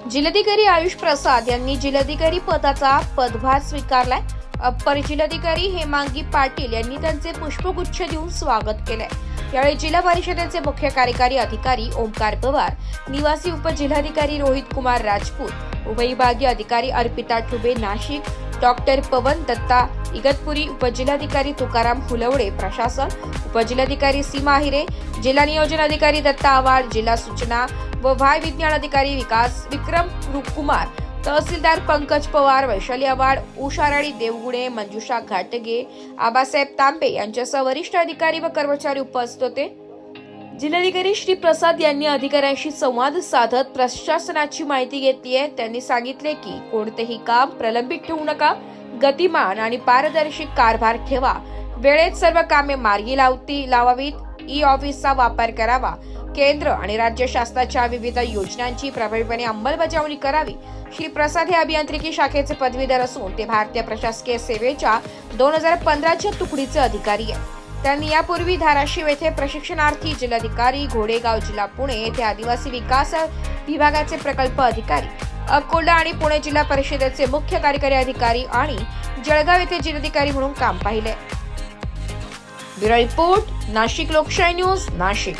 जिल्हाधिकारी आयुष प्रसाद यांनी जिल्हाधिकारी पदाचा पदभार स्वीकारलाय। अप्पर जिल्हाधिकारी हेमांगी पाटील यांनी त्यांचे पुष्पगुच्छ देऊन स्वागत केले। यावेळी जिल्हा परिषदेचे मुख्य कार्यकारी अधिकारी ओमकार पवार, निवासी उपजिल्हाधिकारी रोहित कुमार राजपूत, उपविभागीय अधिकारी अर्पिता ठुबे नाशिक, डॉक्टर पवन दत्ता इगतपुरी, उपजिल्हाधिकारी तुकाराम हुलवडे प्रशासन, उपजिल्हाधिकारी सीमा हिरे, जिल्हा नियोजन अधिकारी दत्ता आव्हाड, जिल्हा सूचना व वाय विज्ञान अधिकारी विक्रम कुमार, तहसीलदार पंकज पवार, वैशाली आव्हाड, उषा राणी देवगुणे, मंजुषा घाटगे, आबासाहेब तांबे यांच्यासह वरिष्ठ अधिकारी व कर्मचारी उपस्थित होते। जिल्हाधिकारी श्री प्रसाद यांनी अधिकाऱ्यांशी संवाद साधत प्रशासनाची माहिती घेतली आहे। त्यांनी सांगितले की कोणतेही काम प्रलंबित ठेवू नका, गतिमान आणि पारदर्शी कारभार ठेवा, वेळेत सर्व कामे मार्गी लावावीत, ई ऑफिसचा वापर करावा, केंद्र आणि राज्य शासनाच्या विविध योजनांची प्रभावीपणे अंमलबजावणी करावी। श्री प्रसाद हे अभियांत्रिकी शाखेचे पदवीधर असून ते भारतीय प्रशासकीय सेवेच्या 2015च्या तुकडीचे अधिकारी आहेत। त्यांनी यापूर्वी धाराशिव येथे प्रशिक्षणार्थी जिल्हाधिकारी, घोडेगाव जिल्हा पुणे येथे आदिवासी विकास विभागाचे प्रकल्प अधिकारी, अकोला आणि पुणे जिल्हा परिषदेचे मुख्य कार्यकारी अधिकारी आणि जळगाव येथे जिल्हाधिकारी म्हणून काम पाहिले। ब्युरो रिपोर्ट, नाशिक लोकशाही न्यूज, नाशिक।